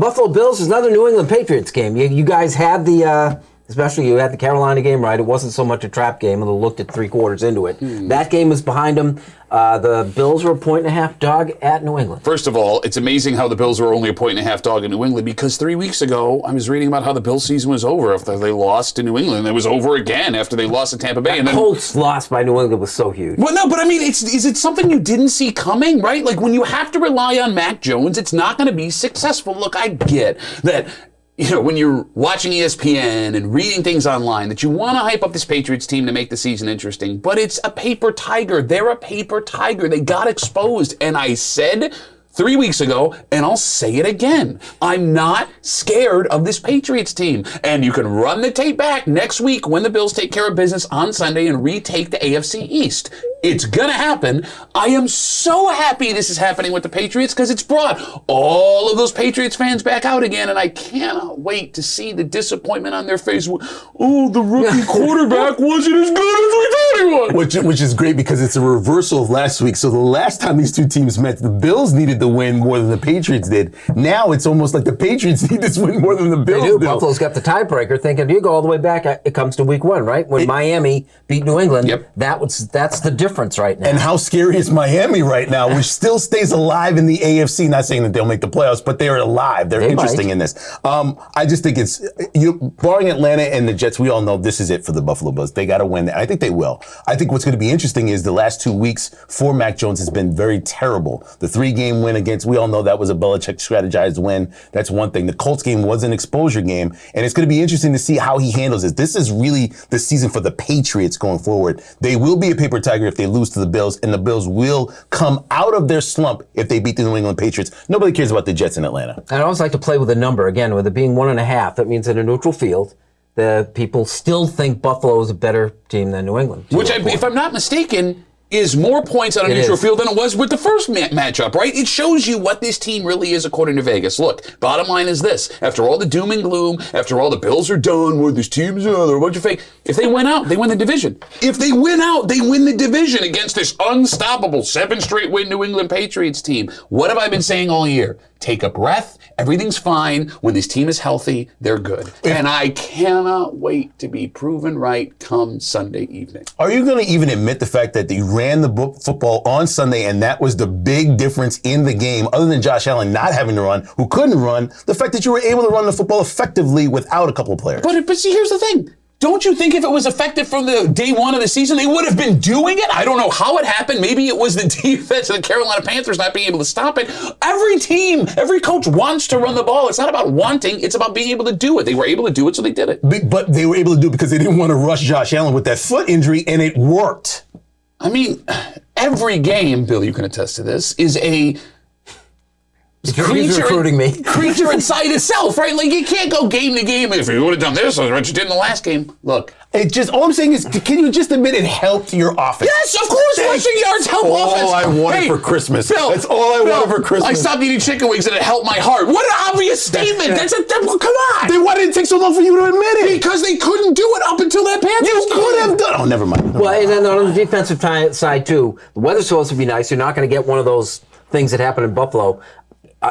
Buffalo Bills is another New England Patriots game. You guys had especially you had the Carolina game, right? It wasn't so much a trap game, and they looked at 3 quarters into it. That game was behind them. The Bills were a 1.5-point dog at New England. First of all, it's amazing how the Bills were only a 1.5-point dog in New England, because 3 weeks ago, I was reading about how the Bills season was over after they lost to New England. It was over again after they lost to Tampa Bay. And then Colts loss by New England was so huge. Well, no, but I mean, is it something you didn't see coming, right? Like, when you have to rely on Mac Jones, it's not going to be successful. Look, I get that. When you're watching ESPN and reading things online, that you want to hype up this Patriots team to make the season interesting, but it's a paper tiger. They're a paper tiger. They got exposed. And I said 3 weeks ago, and I'll say it again, I'm not scared of this Patriots team. And you can run the tape back next week when the Bills take care of business on Sunday and retake the AFC East. It's going to happen. I am so happy this is happening with the Patriots, because it's brought all of those Patriots fans back out again, and I cannot wait to see the disappointment on their face. Oh, the rookie quarterback wasn't as good as we thought he was. Which is great, because it's a reversal of last week. So the last time these two teams met, the Bills needed the win more than the Patriots did. Now it's almost like the Patriots need this win more than the Bills do. Buffalo's got the tiebreaker, thinking you go all the way back, it comes to week 1, right? When Miami beat New England, that's the difference right now. And how scary is Miami right now, which still stays alive in the AFC? Not saying that they'll make the playoffs, but they're alive. They're interesting in this. I just think barring Atlanta and the Jets, we all know this is it for the Buffalo Bills. They got to win. I think they will. I think what's going to be interesting is the last 2 weeks for Mac Jones has been very terrible. The 3-game win against, we all know that was a Belichick strategized win. That's one thing. The Colts game was an exposure game, and it's going to be interesting to see how he handles this. This is really the season for the Patriots going forward. They will be a paper tiger if they lose to the Bills, and the Bills will come out of their slump if they beat the New England Patriots. Nobody cares about the Jets in Atlanta. I always like to play with a number. Again, with it being 1.5, that means in a neutral field, the people still think Buffalo is a better team than New England. Which, if I'm not mistaken, is more points on a neutral field than it was with the first matchup, right? It shows you what this team really is according to Vegas. Look, bottom line is this. After all the doom and gloom, after all the Bills are done, where this team's they're a bunch of fake. If they win out, they win the division. If they win out, they win the division against this unstoppable 7-straight-win New England Patriots team. What have I been saying all year? Take a breath. Everything's fine. When this team is healthy, they're good. And I cannot wait to be proven right come Sunday evening. Are you going to even admit the fact that they ran the football on Sunday, and that was the big difference in the game, other than Josh Allen not having to run, who couldn't run, the fact that you were able to run the football effectively without a couple of players? But see, here's the thing. Don't you think if it was effective from the day 1 of the season, they would have been doing it? I don't know how it happened. Maybe it was the defense of the Carolina Panthers not being able to stop it. Every team, every coach wants to run the ball. It's not about wanting. It's about being able to do it. They were able to do it, so they did it. But they were able to do it because they didn't want to rush Josh Allen with that foot injury, and it worked. I mean, every game, Bill, you can attest to this, is a creature inside itself, right? Like, you can't go game to game. If you would have done this, that's what you did in the last game. Look. All I'm saying is, can you just admit it helped your offense? Yes, of course, rushing yards help offense. All I wanted for Christmas. Bill, that's all I wanted for Christmas. I stopped eating chicken wings and it helped my heart. What an obvious statement. Come on. Then why did it take so long for you to admit it? Because they couldn't do it up until that Panthers You could have done. Oh, never mind. Well, and then on the defensive side, too, the weather's supposed to be nice. You're not going to get one of those things that happened in Buffalo.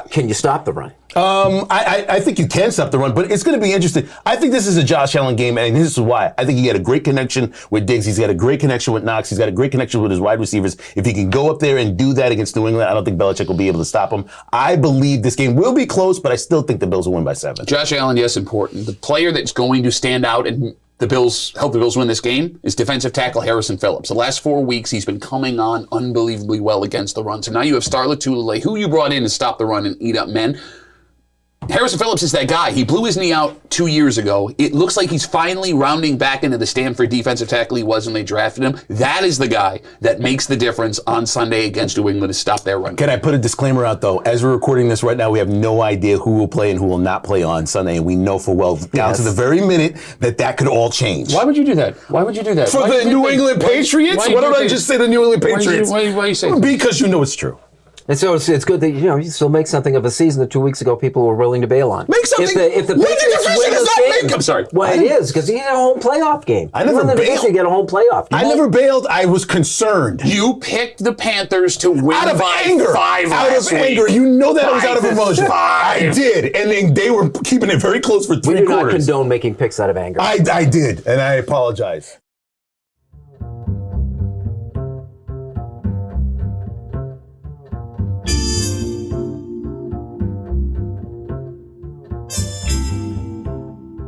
Can you stop the run? I think you can stop the run, but it's going to be interesting. I think this is a Josh Allen game, and this is why. I think he had a great connection with Diggs. He's got a great connection with Knox. He's got a great connection with his wide receivers. If he can go up there and do that against New England, I don't think Belichick will be able to stop him. I believe this game will be close, but I still think the Bills will win by 7. Josh Allen, yes, important. The player that's going to stand out and help the Bills win this game is defensive tackle Harrison Phillips. The last 4 weeks, he's been coming on unbelievably well against the run. So now you have Star Lotulelei, who you brought in to stop the run and eat up men. Harrison Phillips is that guy. He blew his knee out 2 years ago. It looks like he's finally rounding back into the Stanford defensive tackle he was when they drafted him. That is the guy that makes the difference on Sunday against New England to stop their run. Can I put a disclaimer out, though? As we're recording this right now, we have no idea who will play and who will not play on Sunday, and we know for well, down to the very minute, that could all change. Why would you do that? Why would you do that? For the New England Patriots? Why don't I just say the New England Patriots? Why you say that? Because you know it's true. And so it's good that you still make something of a season that 2 weeks ago people were willing to bail on. Make something. If the What Patriots difference win does this that game, make? I'm sorry. Well, it is because you get a home playoff game. I never You win the division, bailed. you get a home playoff game. I never bailed. I was concerned. You picked the Panthers to win Out of by anger. 5 Out last of week. anger. You know that I was out of 5-5. emotion. I did. And then they were keeping it very close for We three do not quarters. condone making picks out of anger. I did, and I apologize.